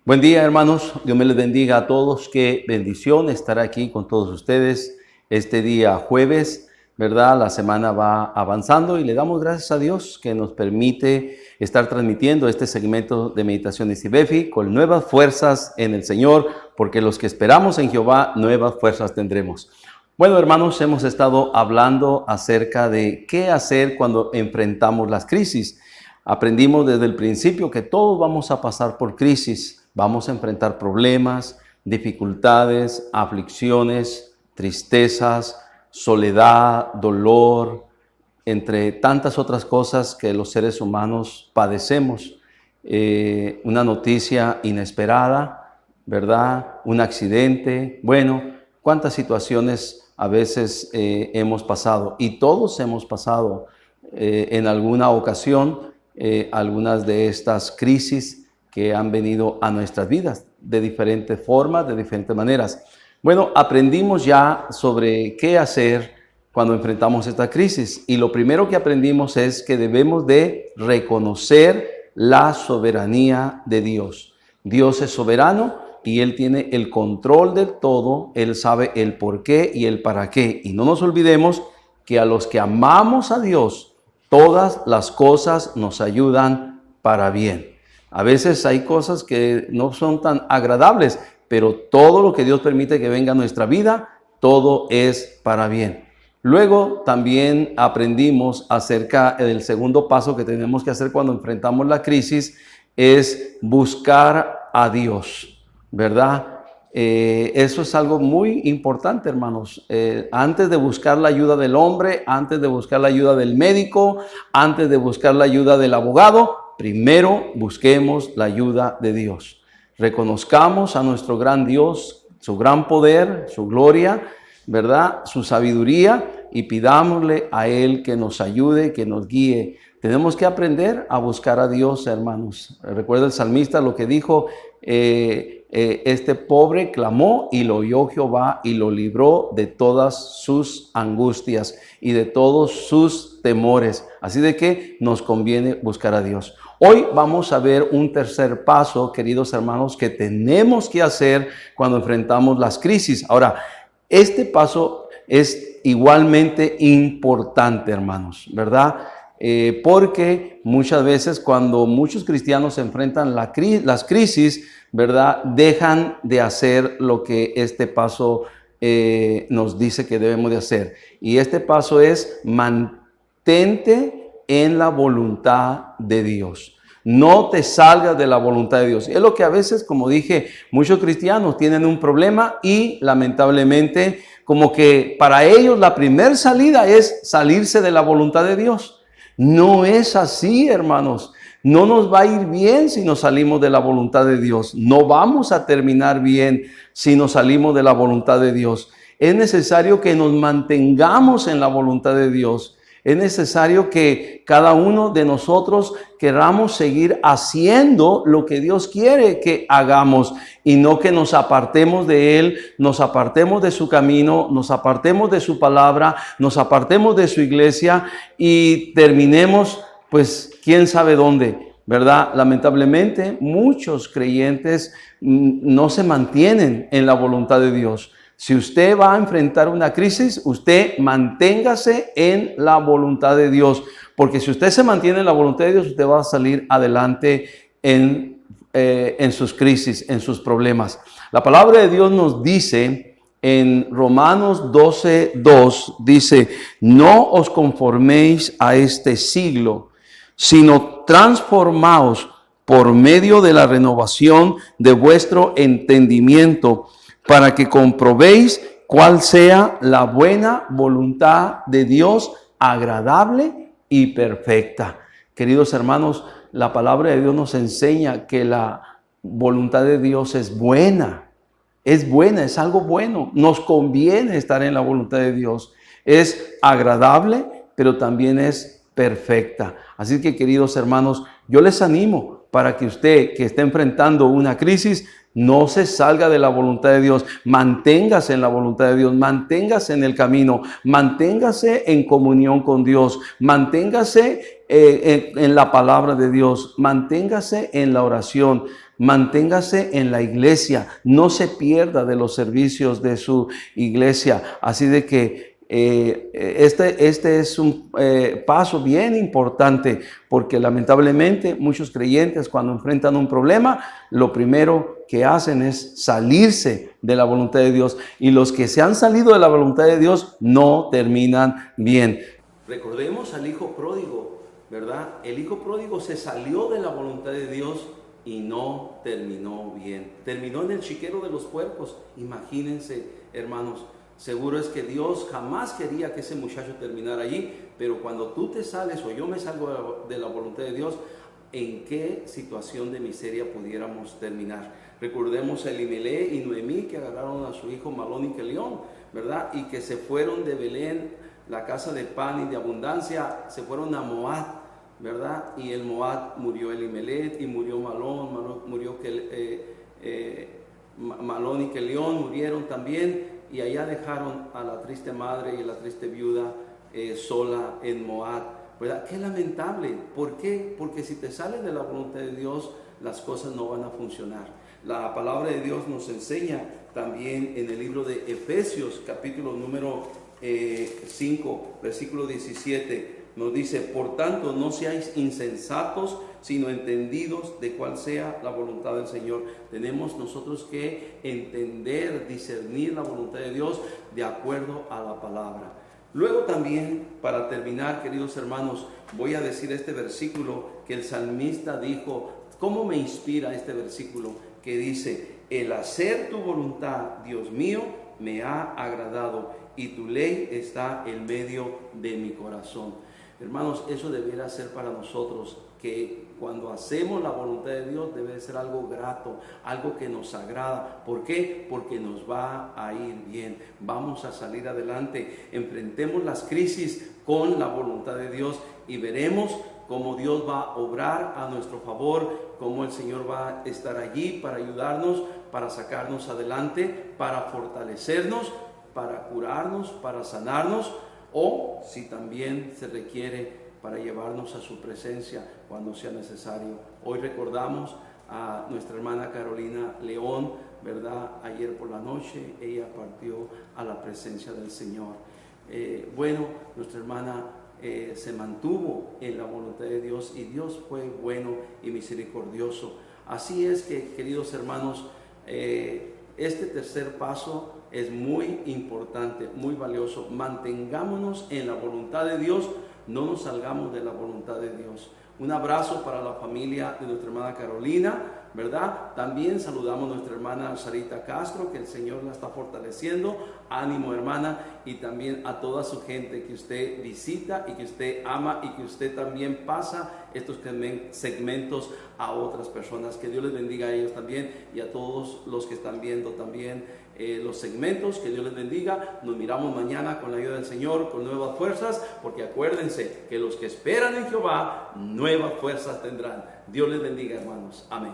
Buen día, hermanos. Dios me les bendiga a todos. Qué bendición estar aquí con todos ustedes este día jueves, ¿verdad? La semana va avanzando y le damos gracias a Dios que nos permite estar transmitiendo este segmento de Meditaciones IBEFI con nuevas fuerzas en el Señor, porque los que esperamos en Jehová, nuevas fuerzas tendremos. Bueno, hermanos, hemos estado hablando acerca de qué hacer cuando enfrentamos las crisis. Aprendimos desde el principio que todos vamos a pasar por crisis. Vamos a enfrentar problemas, dificultades, aflicciones, tristezas, soledad, dolor, entre tantas otras cosas que los seres humanos padecemos. Una noticia inesperada, ¿verdad? Un accidente. Bueno, cuántas situaciones a veces hemos pasado, y todos hemos pasado en alguna ocasión algunas de estas crisis que han venido a nuestras vidas de diferentes formas, de diferentes maneras. Bueno, aprendimos ya sobre qué hacer cuando enfrentamos esta crisis, y lo primero que aprendimos es que debemos de reconocer la soberanía de Dios. Dios es soberano y Él tiene el control de todo. Él sabe el por qué y el para qué. Y no nos olvidemos que a los que amamos a Dios, todas las cosas nos ayudan para bien. A veces hay cosas que no son tan agradables, pero todo lo que Dios permite que venga a nuestra vida, todo es para bien. Luego también aprendimos acerca del segundo paso que tenemos que hacer cuando enfrentamos la crisis, es buscar a Dios, ¿verdad? Eso es algo muy importante, hermanos. Antes de buscar la ayuda del hombre, antes de buscar la ayuda del médico, antes de buscar la ayuda del abogado, primero busquemos la ayuda de Dios. Reconozcamos a nuestro gran Dios, su gran poder, su gloria, ¿verdad? Su sabiduría, y pidámosle a Él que nos ayude, que nos guíe. Tenemos que aprender a buscar a Dios, hermanos. Recuerda el salmista lo que dijo: este pobre clamó y lo oyó Jehová y lo libró de todas sus angustias y de todos sus temores. Así de que nos conviene buscar a Dios. Hoy vamos a ver un tercer paso, queridos hermanos, que tenemos que hacer cuando enfrentamos las crisis. Ahora, este paso es igualmente importante, hermanos, ¿verdad? Porque muchas veces cuando muchos cristianos enfrentan las crisis, ¿verdad?, dejan de hacer lo que este paso nos dice que debemos de hacer. Y este paso es: mantente en la voluntad de Dios. No te salgas de la voluntad de Dios. Es lo que a veces, como dije, muchos cristianos tienen un problema, y lamentablemente como que para ellos la primera salida es salirse de la voluntad de Dios. No es así, hermanos. No nos va a ir bien si nos salimos de la voluntad de Dios. No vamos a terminar bien si nos salimos de la voluntad de Dios. Es necesario que nos mantengamos en la voluntad de Dios. Es necesario que cada uno de nosotros queramos seguir haciendo lo que Dios quiere que hagamos, y no que nos apartemos de Él, nos apartemos de su camino, nos apartemos de su palabra, nos apartemos de su iglesia y terminemos, pues, quién sabe dónde, ¿verdad? Lamentablemente, muchos creyentes no se mantienen en la voluntad de Dios. Si usted va a enfrentar una crisis, usted manténgase en la voluntad de Dios, porque si usted se mantiene en la voluntad de Dios, usted va a salir adelante en sus crisis, en sus problemas. La palabra de Dios nos dice en Romanos 12:2, dice: no os conforméis a este siglo, sino transformaos por medio de la renovación de vuestro entendimiento, para que comprobéis cuál sea la buena voluntad de Dios, agradable y perfecta. Queridos hermanos, la palabra de Dios nos enseña que la voluntad de Dios es buena, es algo bueno. Nos conviene estar en la voluntad de Dios. Es agradable, pero también es perfecta. Así que, queridos hermanos, yo les animo para que usted, que está enfrentando una crisis, no se salga de la voluntad de Dios. Manténgase en la voluntad de Dios, manténgase en el camino, manténgase en comunión con Dios, manténgase en la palabra de Dios, manténgase en la oración. Manténgase en la iglesia, no se pierda de los servicios de su iglesia. Así de que este es un paso bien importante, porque lamentablemente muchos creyentes cuando enfrentan un problema, lo primero que hacen es salirse de la voluntad de Dios, y los que se han salido de la voluntad de Dios no terminan bien. Recordemos al hijo pródigo, ¿verdad? El hijo pródigo se salió de la voluntad de Dios y no terminó bien. Terminó en el chiquero de los puercos. Imagínense, hermanos, seguro es que Dios jamás quería que ese muchacho terminara allí, pero cuando tú te sales o yo me salgo de la voluntad de Dios, ¿en qué situación de miseria pudiéramos terminar? Recordemos a Elimelech y Noemí, que agarraron a su hijo Malón y Kelión, ¿verdad? Y que se fueron de Belén, la casa de pan y de abundancia, se fueron a Moab, ¿verdad? Y en Moab murió Elimelech y murió Malón Malón y Kelión murieron también, y allá dejaron a la triste madre y a la triste viuda sola en Moab, ¿verdad? Qué lamentable. ¿Por qué? Porque si te sales de la voluntad de Dios, las cosas no van a funcionar. La palabra de Dios nos enseña también en el libro de Efesios, capítulo número 5, versículo 17, nos dice: por tanto, no seáis insensatos, sino entendidos de cuál sea la voluntad del Señor. Tenemos nosotros que entender, discernir la voluntad de Dios de acuerdo a la palabra. Luego también, para terminar, queridos hermanos, voy a decir este versículo que el salmista dijo. ¿Cómo me inspira este versículo? Que dice: el hacer tu voluntad, Dios mío, me ha agradado, y tu ley está en medio de mi corazón. Hermanos, eso debería ser para nosotros, que cuando hacemos la voluntad de Dios debe ser algo grato, algo que nos agrada. ¿Por qué? Porque nos va a ir bien, vamos a salir adelante. Enfrentemos las crisis con la voluntad de Dios y veremos cómo Dios va a obrar a nuestro favor, cómo el Señor va a estar allí para ayudarnos, para sacarnos adelante, para fortalecernos, para curarnos, para sanarnos, o si también se requiere, para llevarnos a su presencia cuando sea necesario. Hoy recordamos a nuestra hermana Carolina León, ¿verdad? Ayer por la noche ella partió a la presencia del Señor. Nuestra hermana se mantuvo en la voluntad de Dios, y Dios fue bueno y misericordioso. Así es que, queridos hermanos, este tercer paso es muy importante, muy valioso. Mantengámonos en la voluntad de Dios, no nos salgamos de la voluntad de Dios. Un abrazo para la familia de nuestra hermana Carolina, ¿verdad? También saludamos a nuestra hermana Sarita Castro, que el Señor la está fortaleciendo. Ánimo, hermana, y también a toda su gente que usted visita y que usted ama, y que usted también pasa estos segmentos a otras personas. Que Dios les bendiga a ellos también, y a todos los que están viendo también los segmentos. Que Dios les bendiga. Nos miramos mañana con la ayuda del Señor, con nuevas fuerzas, porque acuérdense que los que esperan en Jehová nuevas fuerzas tendrán. Dios les bendiga, hermanos. Amén.